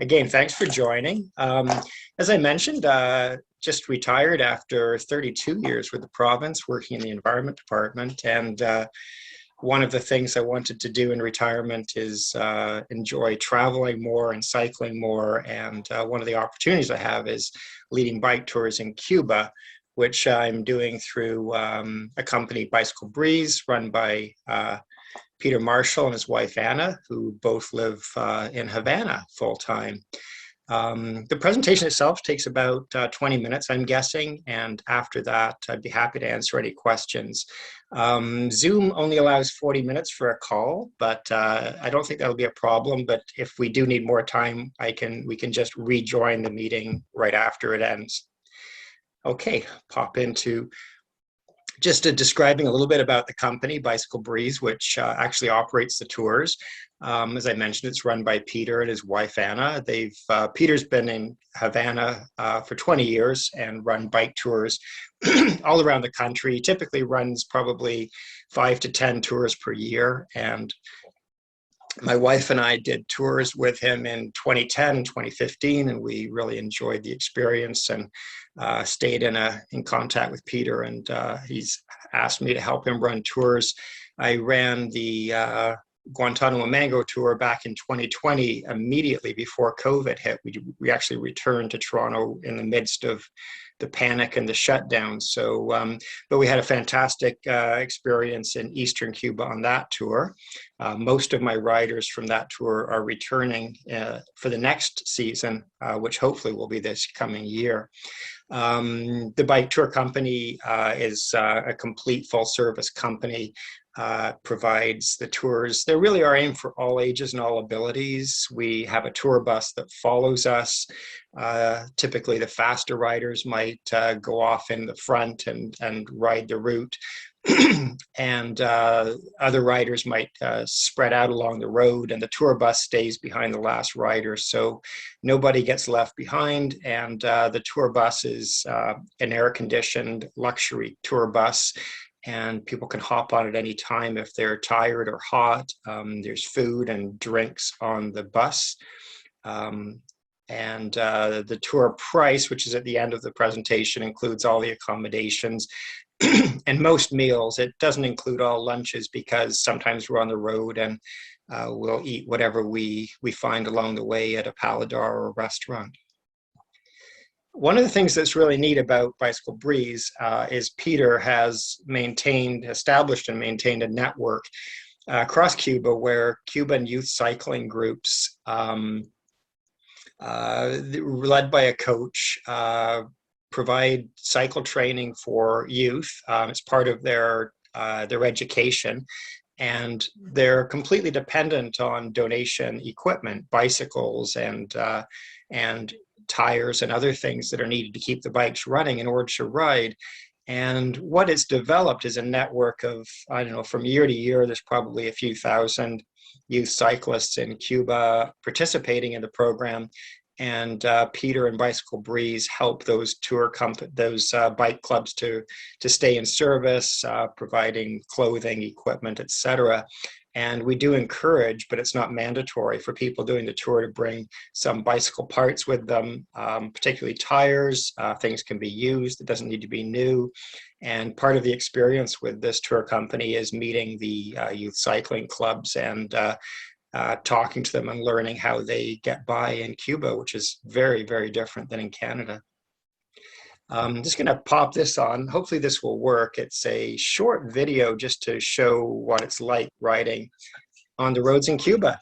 again, thanks for joining. As I mentioned, just retired after 32 years with the province, working in the Environment Department. And one of the things I wanted to do in retirement is enjoy traveling more and cycling more. And one of the opportunities I have is leading bike tours in Cuba, which I'm doing through a company, Bicycle Breeze, run by Peter Marshall and his wife Anna, who both live in Havana full-time. The presentation itself takes about 20 minutes, I'm guessing, and after that, I'd be happy to answer any questions. Zoom only allows 40 minutes for a call, but I don't think that'll be a problem. But if we do need more time, we can just rejoin the meeting right after it ends. Okay, pop into just describing a little bit about the company, Bicycle Breeze, which actually operates the tours. As I mentioned, it's run by Peter and his wife, Anna. Peter's been in Havana for 20 years and run bike tours all around the country. He typically runs probably 5 to 10 tours per year. And my wife and I did tours with him in 2010 and 2015, and we really enjoyed the experience and stayed in contact with Peter, and he's asked me to help him run tours. I ran the Guantanamo Mango tour back in 2020, immediately before COVID hit. We actually returned to Toronto in the midst of the panic and the shutdown. So, but we had a fantastic experience in Eastern Cuba on that tour. Most of my riders from that tour are returning for the next season, which hopefully will be this coming year. The bike tour company is a complete full service company. Provides the tours. They really are aimed for all ages and all abilities. We have a tour bus that follows us. Typically, the faster riders might go off in the front and ride the route. And other riders might spread out along the road, and the tour bus stays behind the last rider. So nobody gets left behind. And the tour bus is an air-conditioned luxury tour bus, and people can hop on at any time if they're tired or hot. There's food and drinks on the bus. And the tour price, which is at the end of the presentation, includes all the accommodations and most meals. It doesn't include all lunches because sometimes we're on the road and we'll eat whatever we find along the way at a paladar or a restaurant. One of the things that's really neat about Bicycle Breeze is Peter has established and maintained a network across Cuba where Cuban youth cycling groups, led by a coach, provide cycle training for youth. It's part of their education, and they're completely dependent on donation equipment, bicycles and tires and other things that are needed to keep the bikes running in order to ride. And what it's developed is a network of, I don't know, from year to year, there's probably a few thousand youth cyclists in Cuba participating in the program. And Peter and Bicycle Breeze help those bike clubs to stay in service, providing clothing, equipment, etc. And we do encourage, but it's not mandatory, for people doing the tour to bring some bicycle parts with them, particularly tires. Things can be used. It doesn't need to be new. And part of the experience with this tour company is meeting the youth cycling clubs and talking to them and learning how they get by in Cuba, which is very, very different than in Canada. I'm just going to pop this on. Hopefully this will work. It's a short video just to show what it's like riding on the roads in Cuba.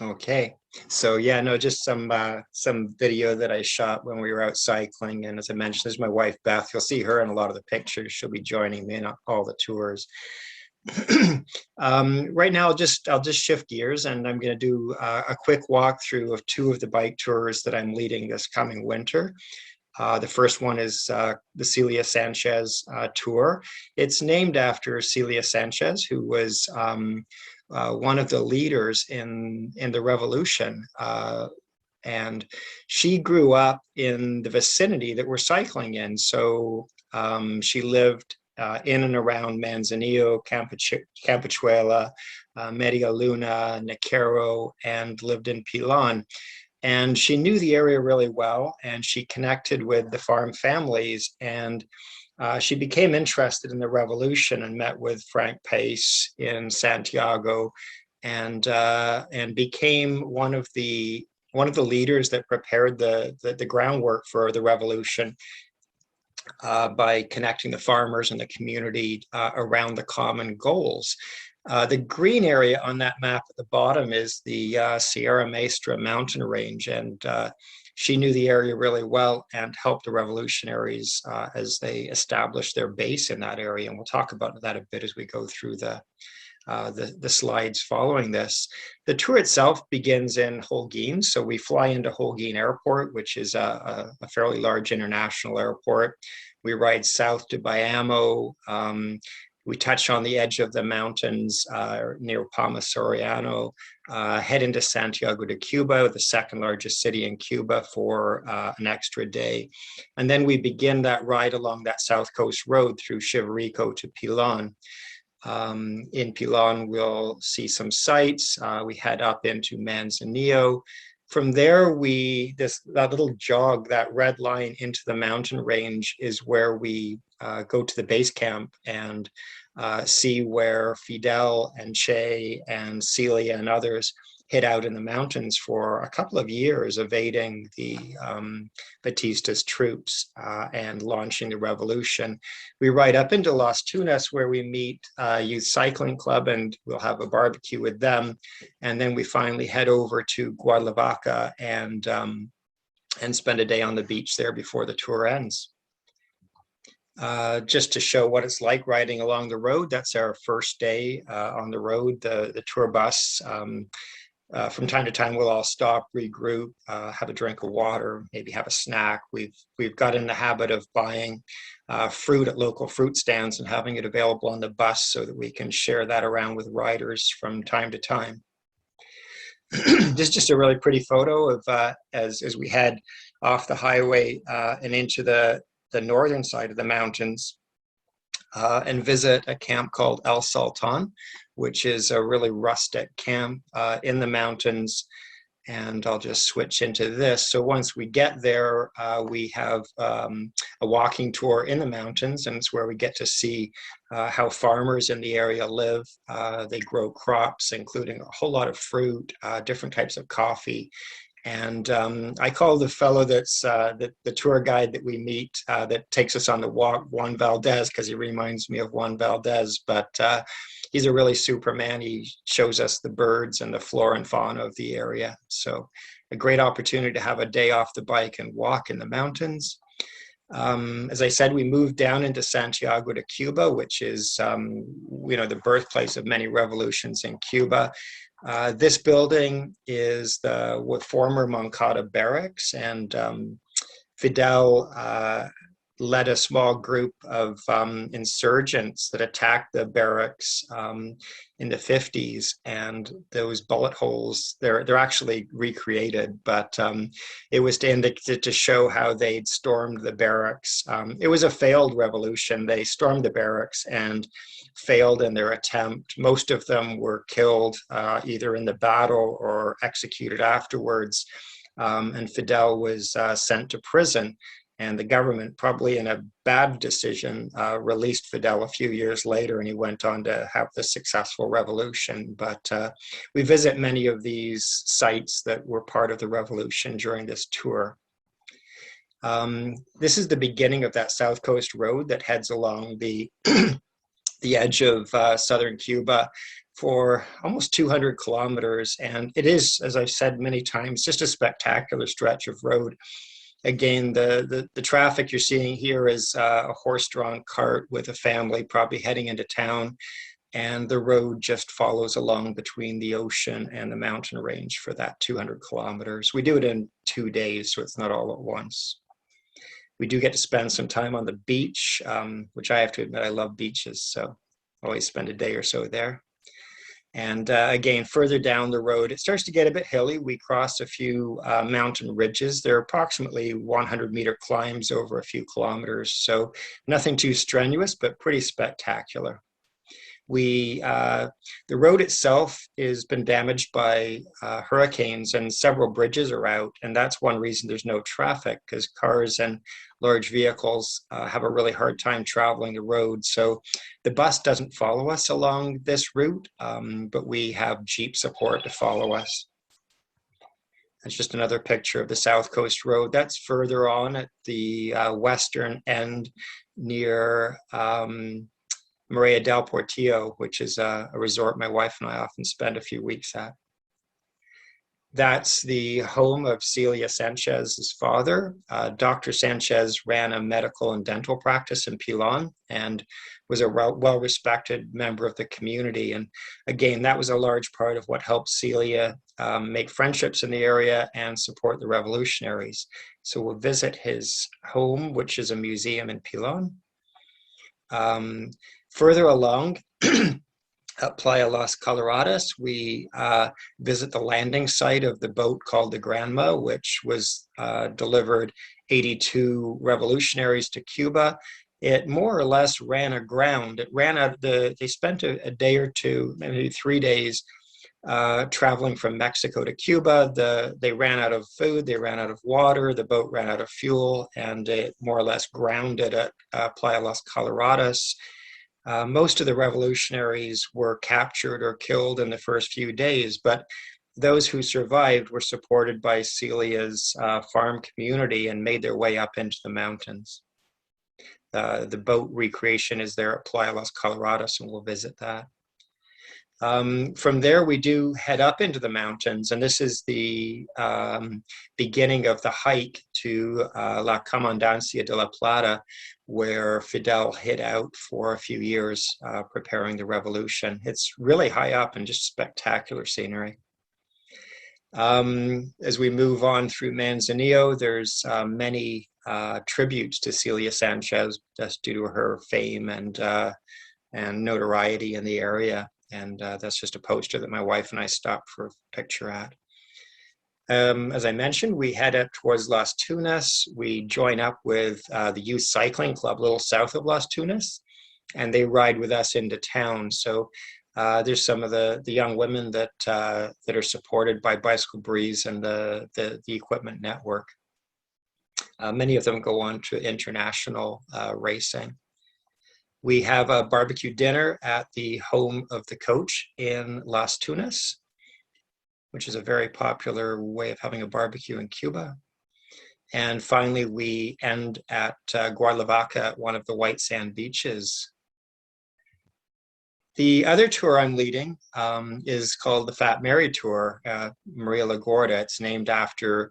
Okay. So yeah, no, just some video that I shot when we were out cycling. And as I mentioned, there's my wife, Beth. You'll see her in a lot of the pictures. She'll be joining me in all the tours. Right now, I'll just shift gears, and I'm going to do a quick walkthrough of two of the bike tours that I'm leading this coming winter. The first one is the Celia Sanchez tour. It's named after Celia Sanchez, who was one of the leaders in the revolution. And she grew up in the vicinity that we're cycling in. So she lived in and around Manzanillo, Campechuela, Media Luna, Niquero, and lived in Pilon. And she knew the area really well, and she connected with the farm families, and she became interested in the revolution and met with Frank Pace in Santiago, and became one of the leaders that prepared the groundwork for the revolution by connecting the farmers and the community around the common goals. The green area on that map at the bottom is the Sierra Maestra mountain range, and she knew the area really well and helped the revolutionaries as they established their base in that area. And we'll talk about that a bit as we go through the slides following this. The tour itself begins in Holguin. So we fly into Holguin Airport, which is a fairly large international airport. We ride south to Bayamo. We touch on the edge of the mountains near Palma Soriano, head into Santiago de Cuba, the second largest city in Cuba, for an extra day. And then we begin that ride along that South Coast Road through Chivirico to Pilon. In Pilon, we'll see some sights. We head up into Manzanillo. From there, that little jog, that red line into the mountain range, is where we go to the base camp and see where Fidel and Che and Celia and others hid out in the mountains for a couple of years, evading the Batista's troops and launching the revolution. We ride up into Las Tunas, where we meet Youth Cycling Club, and we'll have a barbecue with them. And then we finally head over to Cuernavaca and spend a day on the beach there before the tour ends. Just to show what it's like riding along the road, that's our first day on the road, the tour bus. From time to time, we'll all stop, regroup, have a drink of water, maybe have a snack. We've got in the habit of buying fruit at local fruit stands and having it available on the bus so that we can share that around with riders from time to time. This is just a really pretty photo of as we head off the highway and into the northern side of the mountains and visit a camp called El Sultan, which is a really rustic camp in the mountains. And I'll just switch into this. So once we get there, we have a walking tour in the mountains, and it's where we get to see how farmers in the area live. They grow crops, including a whole lot of fruit, different types of coffee. And I call the fellow that's the tour guide that we meet that takes us on the walk Juan Valdez, because he reminds me of Juan Valdez, but he's a really Superman. He shows us the birds and the flora and fauna of the area. So a great opportunity to have a day off the bike and walk in the mountains. As I said, we moved down into Santiago de Cuba, which is the birthplace of many revolutions in Cuba. This building is the former Moncada barracks, and Fidel led a small group of insurgents that attacked the barracks in the 50s, and those bullet holes, they're actually recreated, but it was to show how they'd stormed the barracks. It was a failed revolution. They stormed the barracks and failed in their attempt. Most of them were killed either in the battle or executed afterwards, and Fidel was sent to prison. And the government, probably in a bad decision, released Fidel a few years later, and he went on to have the successful revolution. But we visit many of these sites that were part of the revolution during this tour. This is the beginning of that South Coast Road that heads along the the edge of southern Cuba. for almost 200 kilometers. And it is, as I've said many times, just a spectacular stretch of road. Again, the traffic you're seeing here is a horse-drawn cart with a family probably heading into town, and the road just follows along between the ocean and the mountain range for that 200 kilometers. We do it in 2 days, so it's not all at once. We do get to spend some time on the beach, which I have to admit I love beaches, so I always spend a day or so there. And again, further down the road, it starts to get a bit hilly. We cross a few mountain ridges. They're approximately 100-meter climbs over a few kilometers, so nothing too strenuous, but pretty spectacular. The road itself has been damaged by hurricanes, and several bridges are out, and that's one reason there's no traffic, because cars and large vehicles have a really hard time traveling the road. So the bus doesn't follow us along this route, but we have Jeep support to follow us. That's just another picture of the South Coast Road. That's further on at the western end near Maria del Portillo, which is a resort my wife and I often spend a few weeks at. That's the home of Celia Sanchez's father. Dr. Sanchez ran a medical and dental practice in Pilon and was a well-respected member of the community. And again, that was a large part of what helped Celia make friendships in the area and support the revolutionaries. So we'll visit his home, which is a museum in Pilon. Further along, at Playa Las Coloradas, we visit the landing site of the boat called the Granma, which was delivered 82 revolutionaries to Cuba. It more or less ran aground. It ran out, they spent a day or two, maybe 3 days, traveling from Mexico to Cuba. They ran out of food, they ran out of water, the boat ran out of fuel, and it more or less grounded at Playa Las Coloradas. Most of the revolutionaries were captured or killed in the first few days, but those who survived were supported by Celia's farm community and made their way up into the mountains. The boat recreation is there at Playa Las Coloradas, and we'll visit that. From there, we do head up into the mountains, and this is the beginning of the hike to La Comandancia de la Plata, where Fidel hid out for a few years preparing the revolution. It's really high up and just spectacular scenery. As we move on through Manzanillo, there's many tributes to Celia Sanchez just due to her fame and notoriety in the area. And that's just a poster that my wife and I stopped for a picture at. As I mentioned, we head up towards Las Tunas. We join up with the Youth Cycling Club a little south of Las Tunas, and they ride with us into town. So there's some of the young women that are supported by Bicycle Breeze and the equipment network. Many of them go on to international racing. We have a barbecue dinner at the home of the coach in Las Tunas, which is a very popular way of having a barbecue in Cuba. And finally, we end at Guadalavaca at one of the white sand beaches. The other tour I'm leading is called the Fat Mary Tour, Maria La Gorda. It's named after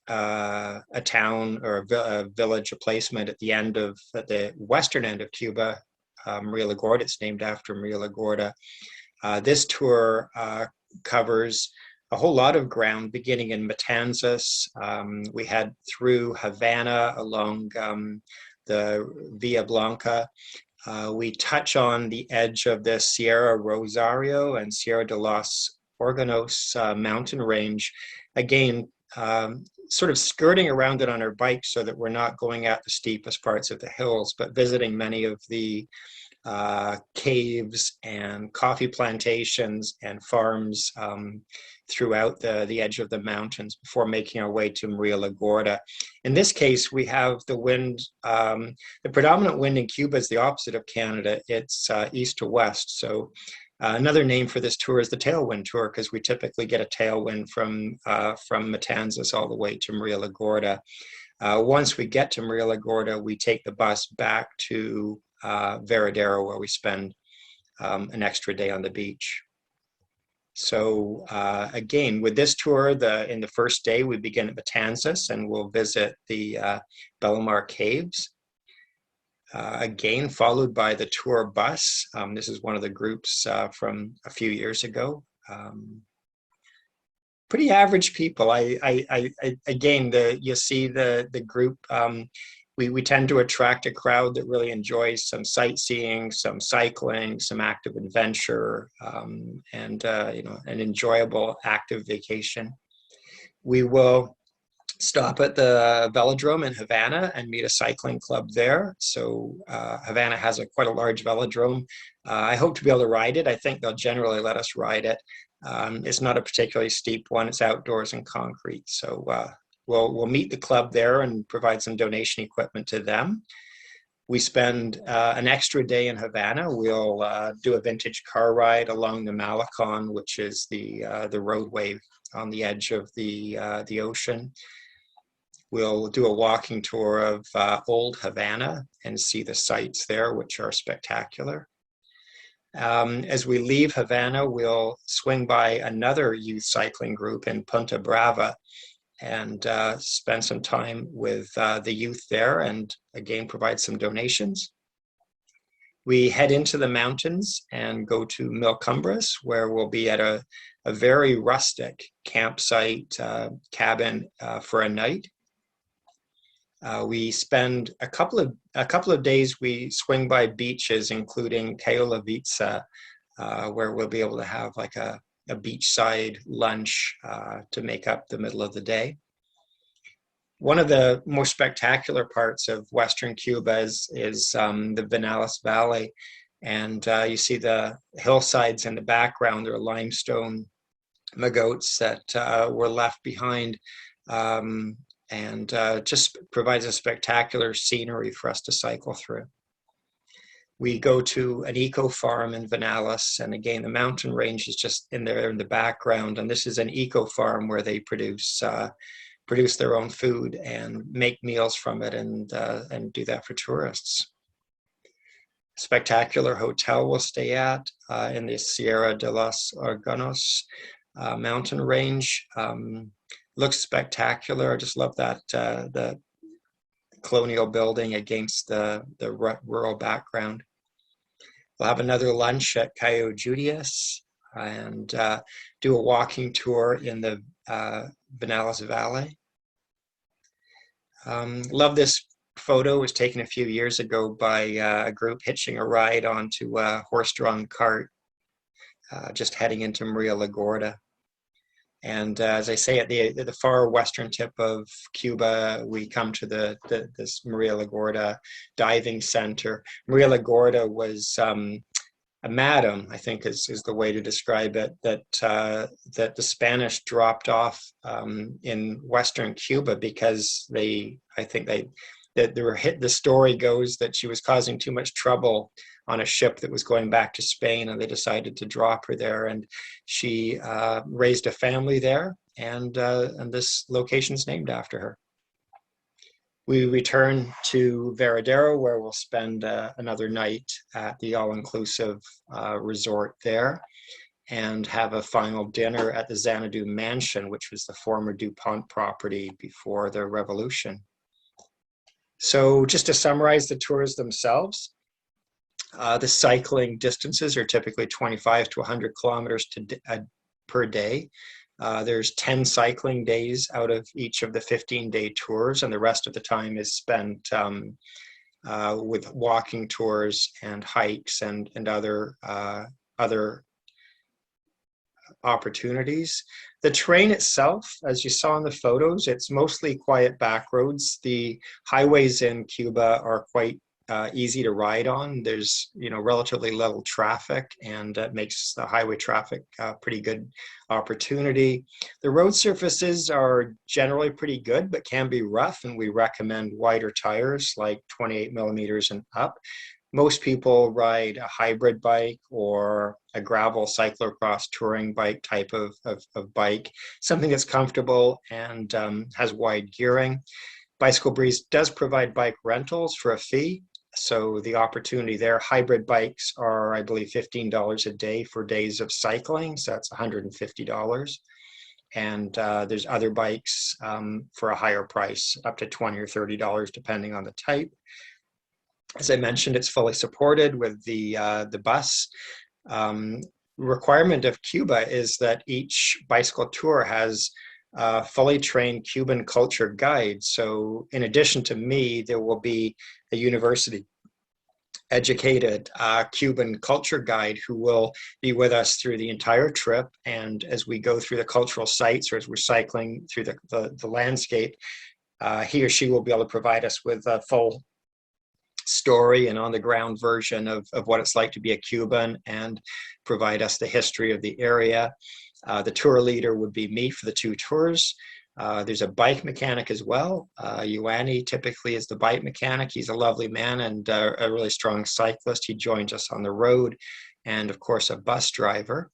a town or a village, a placement at the western end of Cuba, Maria La Gorda. It's named after Maria La Gorda. This tour covers a whole lot of ground, beginning in Matanzas. We head through Havana along the Via Blanca. We touch on the edge of the Sierra Rosario and Sierra de los Organos mountain range. Again, sort of skirting around it on our bikes so that we're not going at the steepest parts of the hills, but visiting many of the caves and coffee plantations and farms throughout the edge of the mountains before making our way to Maria La Gorda. In this case, we have the wind, the predominant wind in Cuba is the opposite of Canada. It's east to west. So another name for this tour is the tailwind tour, because we typically get a tailwind from Matanzas all the way to Maria La Gorda. Once we get to Maria La Gorda, we take the bus back to Veradero, where we spend an extra day on the beach. So again, with this tour, in the first day, we begin at Matanzas and we'll visit the Bellamar Caves. Again, followed by the tour bus. This is one of the groups from a few years ago. Pretty average people. Again, you see the group. We tend to attract a crowd that really enjoys some sightseeing, some cycling, some active adventure, and an enjoyable active vacation. We will stop at the velodrome in Havana and meet a cycling club there. So Havana has quite a large velodrome. I hope to be able to ride it. I think they'll generally let us ride it. It's not a particularly steep one. It's outdoors and concrete. So we'll meet the club there and provide some donation equipment to them. We spend an extra day in Havana. We'll do a vintage car ride along the MALECÓN, which is the roadway on the edge of the ocean. We'll do a walking tour of old Havana and see the sights there, which are spectacular. As we leave Havana, we'll swing by another youth cycling group in Punta Brava and spend some time with the youth there and again provide some donations. We head into the mountains and go to Milcumbres, where we'll be at a very rustic campsite cabin for a night. We spend a couple of days. We swing by beaches, including Cayolavitsa, where we'll be able to have like a beachside lunch to make up the middle of the day. One of the more spectacular parts of Western Cuba is the Vinales Valley, and you see the hillsides in the background. There are limestone magotes that were left behind. And just provides a spectacular scenery for us to cycle through. We go to an eco farm in Vinales, and again, the mountain range is just in there in the background. And this is an eco farm where they produce their own food and make meals from it, and do that for tourists. Spectacular hotel we'll stay at in the Sierra de los Órganos mountain range. Looks spectacular. I just love that the colonial building against the rural background. We'll have another lunch at Cayo Judias and do a walking tour in the Vinales Valley. Love this photo. It was taken a few years ago by a group hitching a ride onto a horse-drawn cart, just heading into Maria La Gorda. And as I say, at the far western tip of Cuba, we come to this Maria La Gorda diving center. Maria La Gorda was a madam, I think is the way to describe it, that the Spanish dropped off in western Cuba because the story goes that she was causing too much trouble on a ship that was going back to Spain, and they decided to drop her there. And she raised a family there, and this location's named after her. We return to Varadero, where we'll spend another night at the all-inclusive resort there, and have a final dinner at the Xanadu Mansion, which was the former DuPont property before the revolution. So just to summarize the tours themselves, the cycling distances are typically 25 to 100 kilometers per day. There's 10 cycling days out of each of the 15-day tours, and the rest of the time is spent with walking tours and hikes and other opportunities. The terrain itself, as you saw in the photos, it's mostly quiet back roads. The highways in Cuba are quite easy to ride on. There's relatively level traffic, and that makes the highway traffic pretty good opportunity. The road surfaces are generally pretty good, but can be rough, and we recommend wider tires like 28 millimeters and up. Most people ride a hybrid bike or a gravel cyclocross touring bike type of bike, something that's comfortable and has wide gearing. Bicycle Breeze does provide bike rentals for a fee. So the opportunity there, hybrid bikes are, I believe, $15 a day for days of cycling. So that's $150. And there's other bikes for a higher price, up to $20 or $30, depending on the type. As I mentioned, it's fully supported with the bus. Requirement of Cuba is that each bicycle tour has a fully trained Cuban culture guide. So in addition to me, there will be a university educated Cuban culture guide who will be with us through the entire trip. And as we go through the cultural sites, or as we're cycling through the landscape, he or she will be able to provide us with a full story and on the ground version of what it's like to be a Cuban, and provide us the history of the area. The tour leader would be me for the 2 tours. There's a bike mechanic as well. Ioanni typically is the bike mechanic. He's a lovely man and a really strong cyclist. He joins us on the road, and of course a bus driver.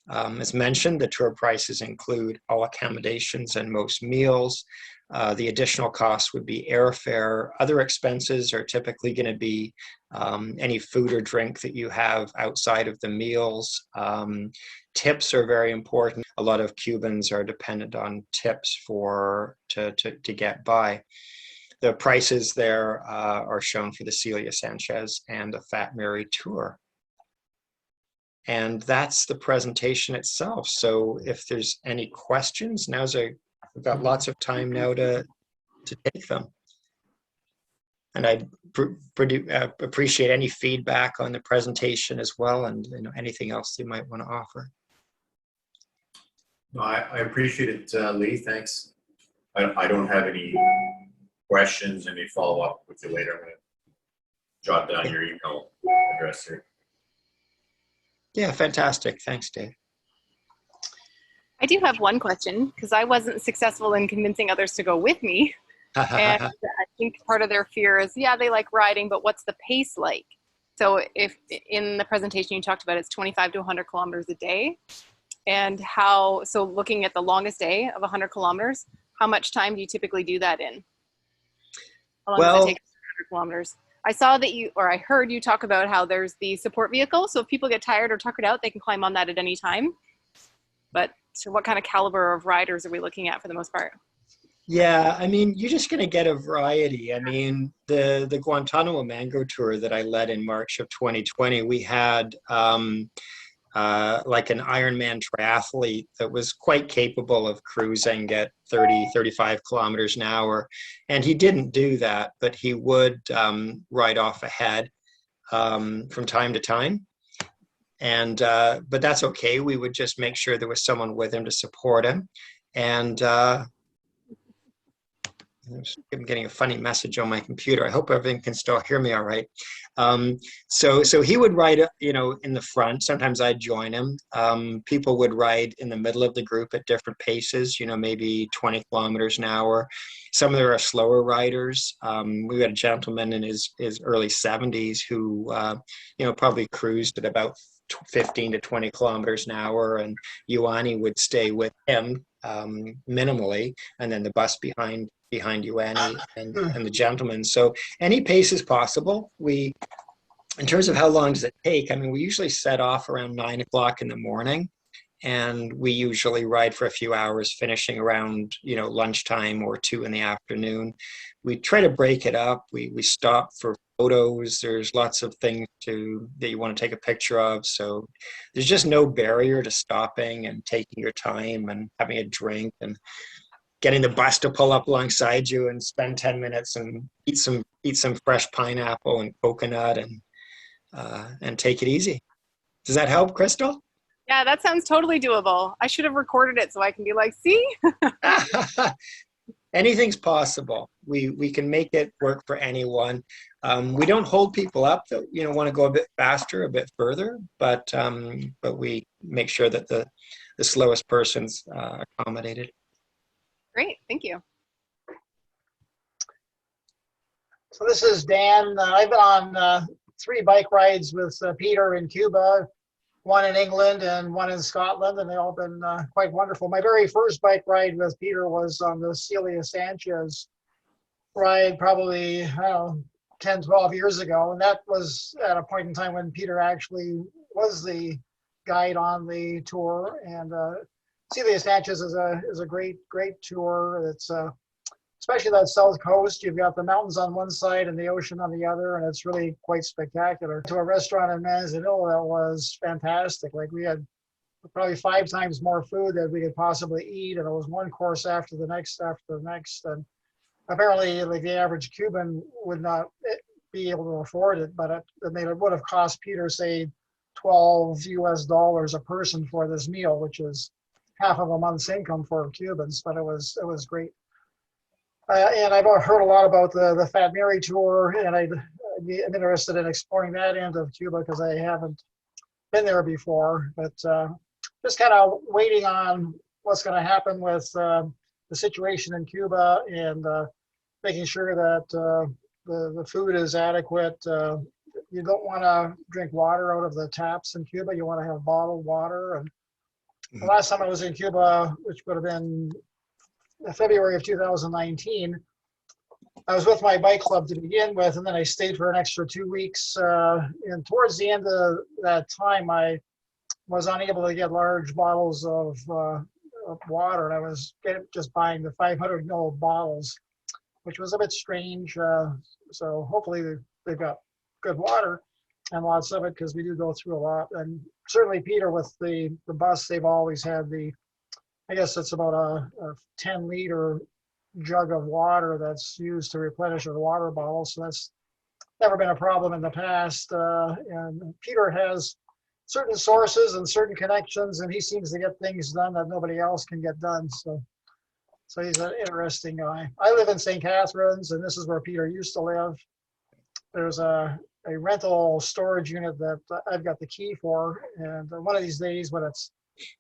As mentioned, the tour prices include all accommodations and most meals. The additional costs would be airfare. Other expenses are typically going to be any food or drink that you have outside of the meals. Tips are very important. A lot of Cubans are dependent on tips to get by. The prices there are shown for the Celia Sanchez and the Fat Mary tour. And that's the presentation itself. So if there's any questions, we've got lots of time now to take them. And I'd appreciate any feedback on the presentation as well, and anything else you might want to offer. No, I appreciate it, Lee. Thanks. I don't have any questions. I may follow up with you later. I'm going to jot down your email address here. Yeah, fantastic. Thanks, Dave. I do have one question, because I wasn't successful in convincing others to go with me. And I think part of their fear is, yeah, they like riding, but what's the pace like? So if in the presentation you talked about it's 25 to 100 kilometers a day, and so looking at the longest day of 100 kilometers, how much time do you typically do that in? How long does it take 100 kilometers? I saw that I heard you talk about how there's the support vehicle. So if people get tired or tuckered out, they can climb on that at any time. But so what kind of caliber of riders are we looking at for the most part? Yeah, I mean, you're just going to get a variety. I mean, the Guantanamo Mango Tour that I led in March of 2020, we had like an Ironman triathlete that was quite capable of cruising at 30, 35 kilometers an hour. And he didn't do that, but he would ride off ahead from time to time. And but that's okay. We would just make sure there was someone with him to support him. And I'm getting a funny message on my computer. I hope everything can still hear me all right. So he would ride, in the front. Sometimes I'd join him. People would ride in the middle of the group at different paces, maybe 20 kilometers an hour. Some of them are slower riders. We had a gentleman in his early 70s who, probably cruised at about 15 to 20 kilometers an hour, and Ioanni would stay with him minimally, and then the bus behind Ioanni and the gentleman. So any pace is possible. In terms of how long does it take, I mean, we usually set off around 9 o'clock in the morning, and we usually ride for a few hours, finishing around lunchtime or 2 in the afternoon. We try to break it up. We stop for photos. There's lots of things that you want to take a picture of. So there's just no barrier to stopping and taking your time and having a drink and getting the bus to pull up alongside you and spend 10 minutes and eat some fresh pineapple and coconut and take it easy. Does that help, Crystal? Yeah, that sounds totally doable. I should have recorded it so I can be like, see? Anything's possible. We can make it work for anyone. We don't hold people up that want to go a bit faster, a bit further, but we make sure that the slowest person's accommodated. Great, thank you. So this is Dan. I've been on 3 bike rides with Peter in Cuba, 1 in England and 1 in Scotland, and they've all been quite wonderful. My very first bike ride with Peter was on the Celia Sanchez ride, probably, 10, 12 years ago. And that was at a point in time when Peter actually was the guide on the tour. And Celia Sanchez is a great tour. It's especially that south coast. You've got the mountains on one side and the ocean on the other, and it's really quite spectacular. To a restaurant in Manzanillo that was fantastic. Like, we had probably 5 times more food than we could possibly eat, and it was one course after the next. And apparently, like, the average Cuban would not be able to afford it, but it would have cost Peter, say, $12 a person for this meal, which is half of a month's income for Cubans. But it was great. And I've heard a lot about the Fat Mary tour, and I'm interested in exploring that end of Cuba because I haven't been there before. But just kind of waiting on what's going to happen with the situation in Cuba, and making sure that the food is adequate. You don't want to drink water out of the taps in Cuba. You want to have bottled water. And the last time I was in Cuba, which would have been February of 2019, I was with my bike club to begin with, and then I stayed for an extra 2 weeks. And towards the end of that time, I was unable to get large bottles of water, and I was just buying the 500 ml bottles, which was a bit strange. So hopefully they've got good water and lots of it, because we do go through a lot. And certainly Peter, with the bus, they've always had I guess it's about a 10-liter jug of water that's used to replenish a water bottle. So that's never been a problem in the past. And Peter has certain sources and certain connections, and he seems to get things done that nobody else can get done. So he's an interesting guy. I live in St. Catharines, and this is where Peter used to live. There's a rental storage unit that I've got the key for. And one of these days, when it's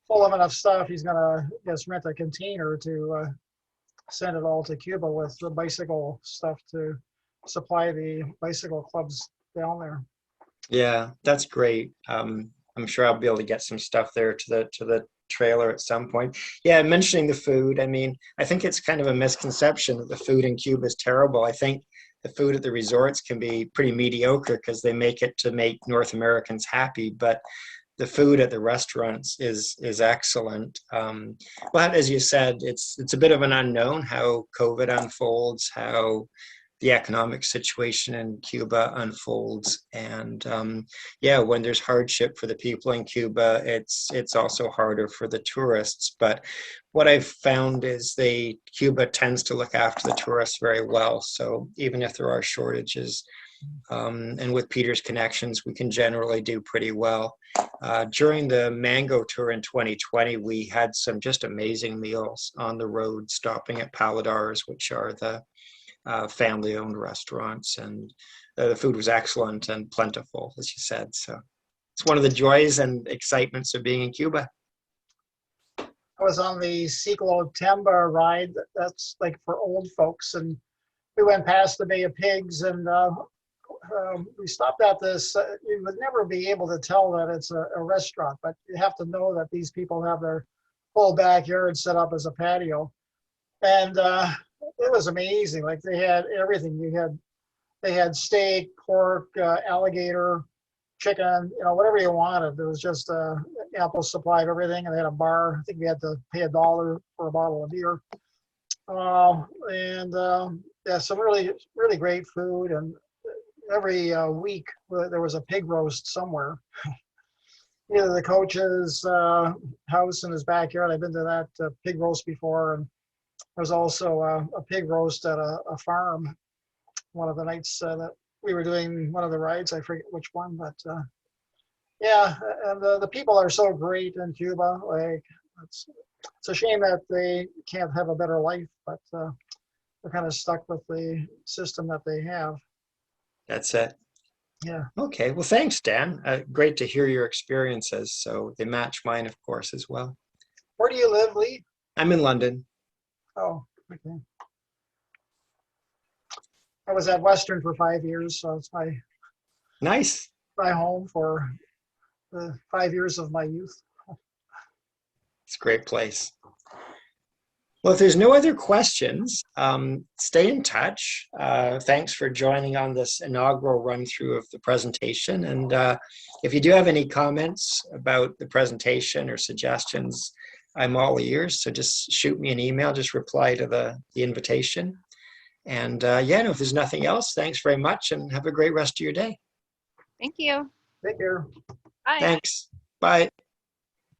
full of enough stuff, he's gonna just rent a container to send it all to Cuba with the bicycle stuff to supply the bicycle clubs down there. Yeah, that's great. I'm sure I'll be able to get some stuff there to the trailer at some point. Yeah, mentioning the food, I mean, I think it's kind of a misconception that the food in Cuba is terrible. I think the food at the resorts can be pretty mediocre because they make it to make North Americans happy, but the food at the restaurants is excellent. But as you said, it's a bit of an unknown how COVID unfolds, how the economic situation in Cuba unfolds, and yeah, when there's hardship for the people in Cuba, it's also harder for the tourists. But what I've found is Cuba tends to look after the tourists very well. So even if there are shortages, and with Peter's connections, we can generally do pretty well. During the Mango Tour in 2020, we had some just amazing meals on the road, stopping at Paladars, which are the family-owned restaurants, and the food was excellent and plentiful, as you said. So it's one of the joys and excitements of being in Cuba. I was on the Ciclo ride. That's like for old folks, and we went past the Bay of Pigs, and we stopped at this. You would never be able to tell that it's a restaurant, but you have to know that these people have their whole backyard set up as a patio. And it was amazing. Like, they had everything. They had steak, pork, alligator, chicken, whatever you wanted. There was just ample supply of everything, and they had a bar. I think we had to pay $1 for a bottle of beer. Yeah, some really, really great food. And every week there was a pig roast somewhere. Either the coach's house in his backyard. I've been to that pig roast before, and there's also a pig roast at a farm. One of the nights that we were doing one of the rides, I forget which one, but yeah, and the people are so great in Cuba. Like, it's a shame that they can't have a better life, but they're kind of stuck with the system that they have. That's it. Yeah. Okay. Well, thanks, Dan. Great to hear your experiences. So they match mine, of course, as well. Where do you live, Lee? I'm in London. Oh, okay. I was at Western for 5 years, so it's my home for the 5 years of my youth. It's a great place. Well, if there's no other questions, stay in touch. Thanks for joining on this inaugural run through of the presentation. And if you do have any comments about the presentation or suggestions, I'm all ears. So just shoot me an email, just reply to the invitation. And yeah, no, if there's nothing else, thanks very much and have a great rest of your day. Thank you. Take care. Bye. Thanks. Bye.